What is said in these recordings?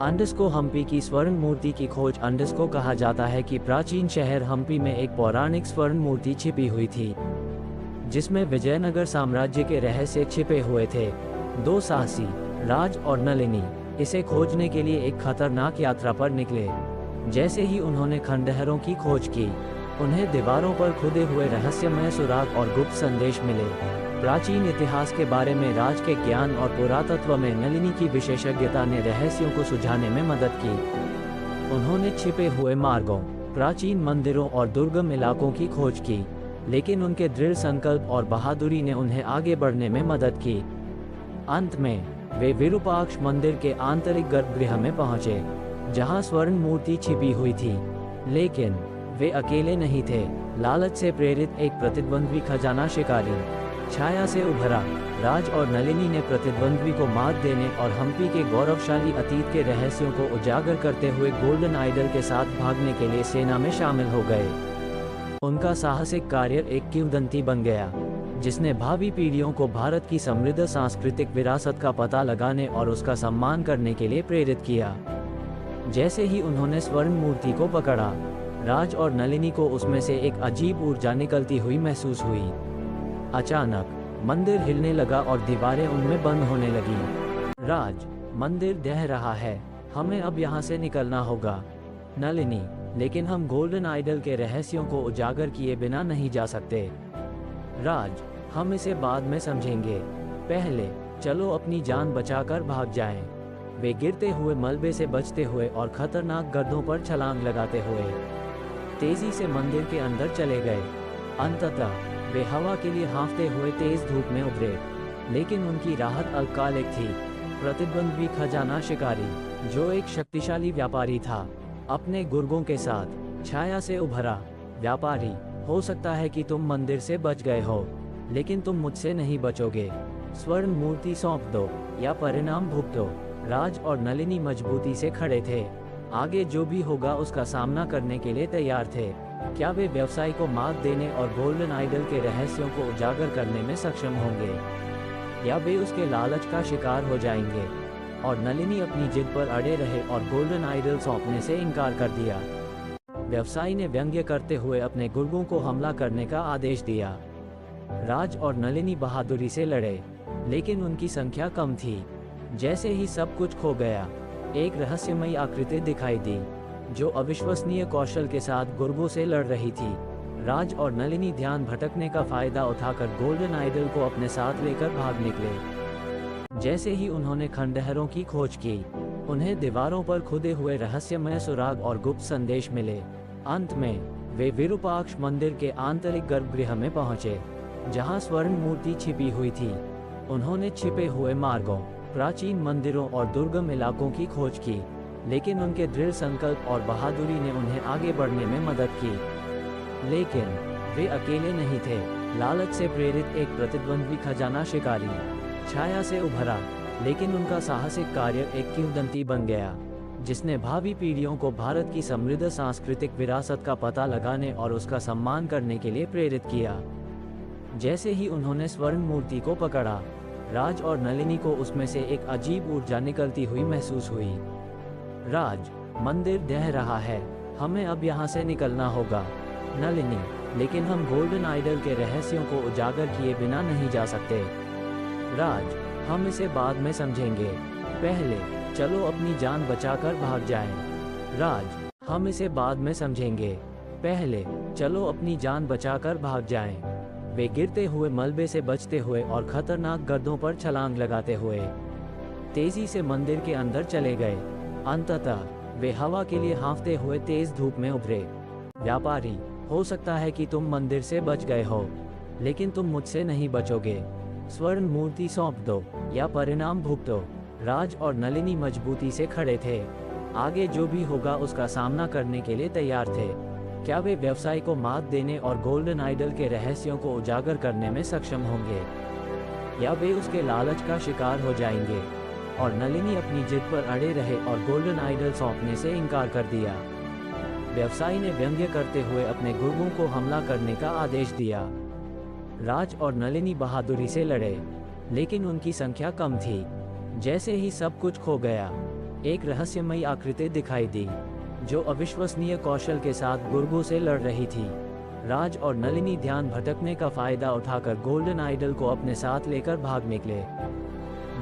अंडस्को हम्पी की स्वर्ण मूर्ति की खोज। अंडस्को कहा जाता है कि प्राचीन शहर हम्पी में एक पौराणिक स्वर्ण मूर्ति छिपी हुई थी, जिसमें विजयनगर साम्राज्य के रहस्य छिपे हुए थे। दो साहसी, राज और नलिनी, इसे खोजने के लिए एक खतरनाक यात्रा पर निकले। जैसे ही उन्होंने खंडहरों की खोज की, उन्हें दीवारों पर खुदे हुए रहस्यमय सुराग और गुप्त संदेश मिले। प्राचीन इतिहास के बारे में राज के ज्ञान और पुरातत्व में नलिनी की विशेषज्ञता ने रहस्यों को सुलझाने में मदद की। उन्होंने छिपे हुए मार्गों, प्राचीन मंदिरों और दुर्गम इलाकों की खोज की, लेकिन उनके दृढ़ संकल्प और बहादुरी ने उन्हें आगे बढ़ने में मदद की। अंत में वे विरूपाक्ष मंदिर के आंतरिक गर्भगृह में पहुंचे, जहां स्वर्ण मूर्ति छिपी हुई थी। लेकिन वे अकेले नहीं थे। लालच से प्रेरित एक प्रतिद्वंद्वी खजाना शिकारी छाया से उभरा। राज और नलिनी ने प्रतिद्वंद्वी को मात देने और हम्पी के गौरवशाली अतीत के रहस्यों को उजागर करते हुए गोल्डन आइडल के साथ भागने के लिए सेना में शामिल हो गए। उनका साहसिक कार्य एक किंवदंती बन गया, जिसने भावी पीढ़ियों को भारत की समृद्ध सांस्कृतिक विरासत का पता लगाने और उसका सम्मान करने के लिए प्रेरित किया। जैसे ही उन्होंने स्वर्ण मूर्ति को पकड़ा, राज और नलिनी को उसमें से एक अजीब ऊर्जा निकलती हुई महसूस हुई। अचानक मंदिर हिलने लगा और दीवारें उनमें बंद होने लगी। राज, मंदिर ढह रहा है, हमें अब यहाँ से निकलना होगा। नलिनी, लेकिन हम गोल्डन आइडल के रहस्यों को उजागर किए बिना नहीं जा सकते। राज, हम इसे बाद में समझेंगे, पहले चलो अपनी जान बचाकर भाग जाएं। वे गिरते हुए मलबे से बचते हुए और खतरनाक गड्ढों पर छलांग लगाते हुए तेजी से मंदिर के अंदर चले गए। अंततः वे हवा के लिए हाँफते हुए तेज धूप में उतरे, लेकिन उनकी राहत अल्पकालिक थी। प्रतिद्वंद्वी खजाना शिकारी, जो एक शक्तिशाली व्यापारी था, अपने गुर्गों के साथ छाया से उभरा। व्यापारी, हो सकता है कि तुम मंदिर से बच गए हो, लेकिन तुम मुझसे नहीं बचोगे। स्वर्ण मूर्ति सौंप दो या परिणाम भुगतो। राज और नलिनी मजबूती से खड़े थे, आगे जो भी होगा उसका सामना करने के लिए तैयार थे। क्या वे व्यवसाय को मात देने और गोल्डन आइडल के रहस्यों को उजागर करने में सक्षम होंगे, या वे उसके लालच का शिकार हो जाएंगे? और नलिनी अपनी जिद पर अड़े रहे और गोल्डन आइडल सौंपने से इनकार कर दिया। व्यवसायी ने व्यंग्य करते हुए अपने गुर्गों को हमला करने का आदेश दिया। राज और नलिनी बहादुरी से लड़े, लेकिन उनकी संख्या कम थी। जैसे ही सब कुछ खो गया, एक रहस्यमयी आकृति दिखाई दी, जो अविश्वसनीय कौशल के साथ गुर्गों से लड़ रही थी। राज और नलिनी ध्यान भटकने का फायदा उठाकर गोल्डन आइडल को अपने साथ लेकर भाग निकले। जैसे ही उन्होंने खंडहरों की खोज की, उन्हें दीवारों पर खुदे हुए रहस्यमय सुराग और गुप्त संदेश मिले। अंत में वे विरूपाक्ष मंदिर के आंतरिक गर्भगृह में पहुंचे, जहां स्वर्ण मूर्ति छिपी हुई थी। उन्होंने छिपे हुए मार्गों, प्राचीन मंदिरों और दुर्गम इलाकों की खोज की, लेकिन उनके दृढ़ संकल्प और बहादुरी ने उन्हें आगे बढ़ने में मदद की। लेकिन वे अकेले नहीं थे। लालच से प्रेरित एक प्रतिद्वंद्वी खजाना शिकारी छाया से उभरा, लेकिन उनका साहसिक कार्य एक किंवदंती बन गया, जिसने भावी पीढ़ियों को भारत की समृद्ध सांस्कृतिक विरासत का पता लगाने और उसका सम्मान करने के लिए प्रेरित किया। जैसे ही उन्होंने स्वर्ण मूर्ति को पकड़ा, राज और नलिनी को उसमें से एक अजीब ऊर्जा निकलती हुई महसूस हुई। राज, मंदिर ढह रहा है, हमें अब यहाँ से निकलना होगा। नलिनी, लेकिन हम गोल्डन आइडल के रहस्यों को उजागर किए बिना नहीं जा सकते। राज, हम इसे बाद में समझेंगे, पहले चलो अपनी जान बचाकर भाग जाएं। राज, हम इसे बाद में समझेंगे, पहले चलो अपनी जान बचाकर भाग जाएं। वे गिरते हुए मलबे से बचते हुए और खतरनाक गड्ढों पर छलांग लगाते हुए तेजी से मंदिर के अंदर चले गए। अंततः वे हवा के लिए हाँफते हुए तेज धूप में उभरे। व्यापारी, हो सकता है कि तुम मंदिर से बच गए हो, लेकिन तुम मुझसे नहीं बचोगे। स्वर्ण मूर्ति सौंप दो या परिणाम भुगतो। राज और नलिनी मजबूती से खड़े थे, आगे जो भी होगा उसका सामना करने के लिए तैयार थे। क्या वे व्यवसाय को मात देने और गोल्डन आइडल के रहस्यों को उजागर करने में सक्षम होंगे, या वे उसके लालच का शिकार हो जाएंगे? और नलिनी अपनी जिद पर अड़े रहे और गोल्डन आइडल सौंपने से इनकार कर दिया। व्यवसायी ने व्यंग्य करते हुए अपने गुर्गों को हमला करने का आदेश दिया। राज और नलिनी बहादुरी से लड़े, लेकिन उनकी संख्या कम थी। जैसे ही सब कुछ खो गया, एक रहस्यमयी आकृति दिखाई दी, जो अविश्वसनीय कौशल के साथ गुर्गों से लड़ रही थी। राज और नलिनी ध्यान भटकने का फायदा उठाकर गोल्डन आइडल को अपने साथ लेकर भाग निकले।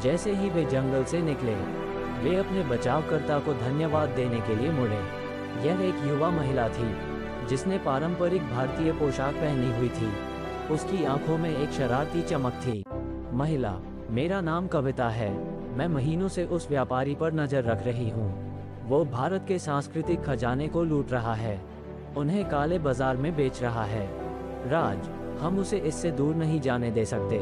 जैसे ही वे जंगल से निकले, वे अपने बचावकर्ता को धन्यवाद देने के लिए मुड़े। यह एक युवा महिला थी, जिसने पारंपरिक भारतीय पोशाक पहनी हुई थी। उसकी आंखों में एक शरारती चमक थी। महिला, मेरा नाम कविता है। मैं महीनों से उस व्यापारी पर नजर रख रही हूँ। वो भारत के सांस्कृतिक खजाने को लूट रहा है, उन्हें काले बाजार में बेच रहा है। राज, हम उसे इससे दूर नहीं जाने दे सकते।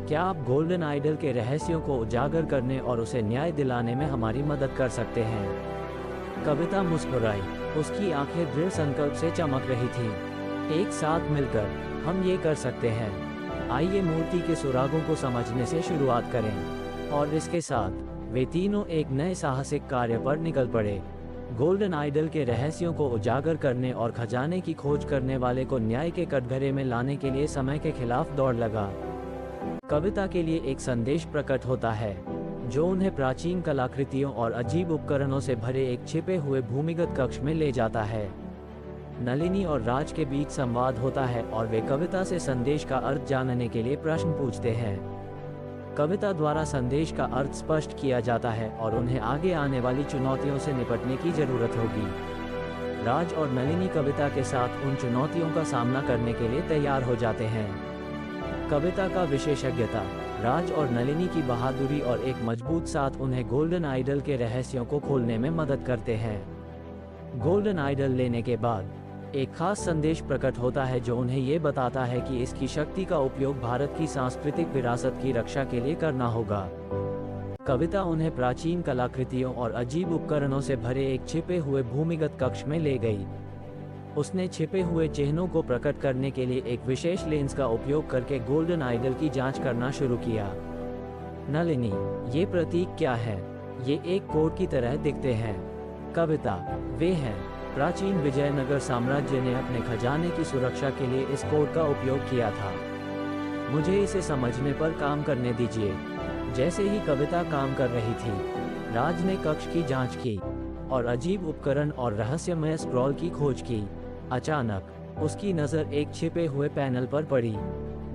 क्या आप गोल्डन आइडल के रहस्यों को उजागर करने और उसे न्याय दिलाने में हमारी मदद कर सकते हैं? कविता मुस्कुराई, उसकी आंखें दृढ़ संकल्प से चमक रही थीं। एक साथ मिलकर हम ये कर सकते हैं। आइए मूर्ति के सुरागों को समझने से शुरुआत करें। और इसके साथ वे तीनों एक नए साहसिक कार्य पर निकल पड़े। गोल्डन आइडल के रहस्यों को उजागर करने और खजाने की खोज करने वाले को न्याय के कटघरे में लाने के लिए समय के खिलाफ दौड़ लगा। कविता के लिए एक संदेश प्रकट होता है, जो उन्हें प्राचीन कलाकृतियों और अजीब उपकरणों से भरे एक छिपे हुए भूमिगत कक्ष में ले जाता है। नलिनी और राज के बीच संवाद होता है और वे कविता से संदेश का अर्थ जानने के लिए प्रश्न पूछते हैं। कविता द्वारा संदेश का अर्थ स्पष्ट किया जाता है और उन्हें आगे आने वाली चुनौतियों से निपटने की जरूरत होगी। राज और नलिनी कविता के साथ उन चुनौतियों का सामना करने के लिए तैयार हो जाते हैं। कविता का विशेषज्ञता, राज और नलिनी की बहादुरी और एक मजबूत साथ उन्हें गोल्डन आइडल के रहस्यों को खोलने में मदद करते हैं। गोल्डन आइडल लेने के बाद एक खास संदेश प्रकट होता है, जो उन्हें ये बताता है कि इसकी शक्ति का उपयोग भारत की सांस्कृतिक विरासत की रक्षा के लिए करना होगा। कविता उन्हें प्राचीन कलाकृतियों और अजीब उपकरणों से भरे एक छिपे हुए भूमिगत कक्ष में ले गई। उसने छिपे हुए चिन्हों को प्रकट करने के लिए एक विशेष लेंस का उपयोग करके गोल्डन आइडल की जांच करना शुरू किया। नलिनी, ये प्रतीक क्या है? ये एक कोड की तरह दिखते हैं। कविता, वे हैं। प्राचीन विजयनगर साम्राज्य ने अपने खजाने की सुरक्षा के लिए इस कोड का उपयोग किया था। मुझे इसे समझने पर काम करने दीजिए। जैसे ही कविता काम कर रही थी, राज ने कक्ष की जांच की और अजीब उपकरण और रहस्यमय स्क्रॉल की खोज की। अचानक उसकी नज़र एक छिपे हुए पैनल पर पड़ी,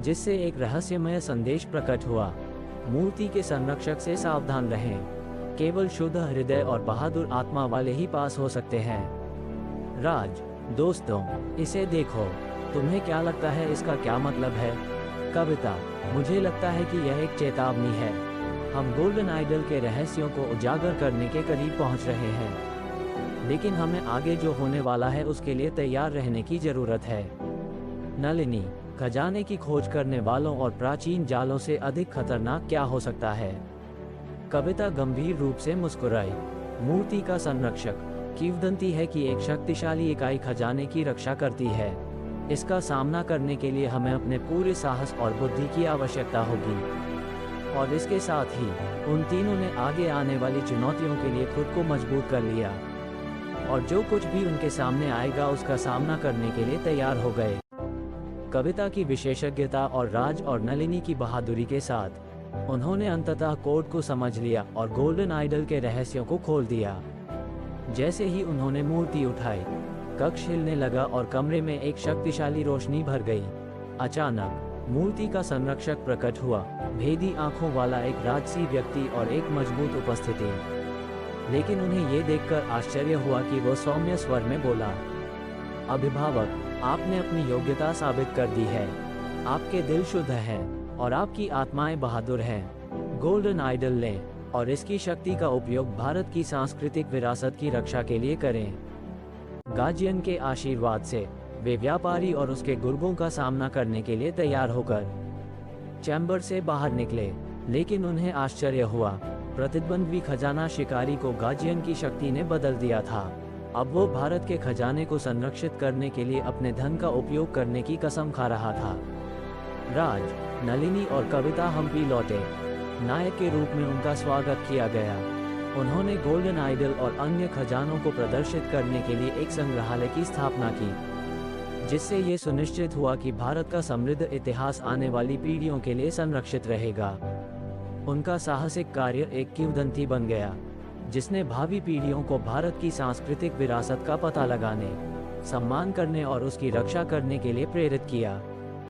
जिससे एक रहस्यमय संदेश प्रकट हुआ। मूर्ति के संरक्षक से सावधान रहें। केवल शुद्ध हृदय और बहादुर आत्मा वाले ही पास हो सकते हैं। राज, दोस्तों, इसे देखो। तुम्हें क्या लगता है इसका क्या मतलब है? कविता, मुझे लगता है कि यह एक चेतावनी है। हम गोल्डन आइडल के रहस्यों को उजागर करने के करीब पहुंच रहे हैं, लेकिन हमें आगे जो होने वाला है उसके लिए तैयार रहने की जरूरत है। नलिनी, खजाने की खोज करने वालों और प्राचीन जालों से अधिक खतरनाक क्या हो सकता है? कविता गंभीर रूप से मुस्कुराई। मूर्ति का संरक्षक किंवदंती है कि एक शक्तिशाली इकाई खजाने की रक्षा करती है। इसका सामना करने के लिए हमें अपने पूरे साहस और बुद्धि की आवश्यकता होगी। और इसके साथ ही उन तीनों ने आगे आने वाली चुनौतियों के लिए खुद को मजबूत कर लिया, और जो कुछ भी उनके सामने आएगा उसका सामना करने के लिए तैयार हो गए। कविता की विशेषज्ञता और राज और नलिनी की बहादुरी के साथ उन्होंने अंततः कोड को समझ लिया और गोल्डन आइडल के रहस्यों को खोल दिया। जैसे ही उन्होंने मूर्ति उठाई, कक्ष हिलने लगा और कमरे में एक शक्तिशाली रोशनी भर गई। अचानक मूर्ति का संरक्षक प्रकट हुआ, भेदी आंखों वाला एक राजसी व्यक्ति और एक मजबूत उपस्थिति। लेकिन उन्हें ये देखकर आश्चर्य हुआ कि वो सौम्य स्वर में बोला, अभिभावक, आपने अपनी योग्यता साबित कर दी है। आपके दिल शुद्ध हैं और आपकी आत्माएं बहादुर हैं। गोल्डन आइडल लें और इसकी शक्ति का उपयोग भारत की सांस्कृतिक विरासत की रक्षा के लिए करें। गार्जियन के आशीर्वाद से वे व्यापारी और उसके गुर्गों का सामना करने के लिए तैयार होकर चैम्बर से बाहर निकले। लेकिन उन्हें आश्चर्य हुआ, प्रतिद्वंद्वी खजाना शिकारी को गार्जियन की शक्ति ने बदल दिया था। अब वो भारत के खजाने को संरक्षित करने के लिए अपने धन का उपयोग करने की कसम खा रहा था। राज, नलिनी और कविता हम्पी लौटे। नायक के रूप में उनका स्वागत किया गया। उन्होंने गोल्डन आइडल और अन्य खजानों को प्रदर्शित करने के लिए एक संग्रहालय की स्थापना की, जिससे ये सुनिश्चित हुआ कि भारत का समृद्ध इतिहास आने वाली पीढ़ियों के लिए संरक्षित रहेगा। उनका साहसिक कार्य एक किंवदंती बन गया। जिसने भावी पीढ़ियों को भारत की सांस्कृतिक विरासत का पता लगाने, सम्मान करने और उसकी रक्षा करने के लिए प्रेरित किया।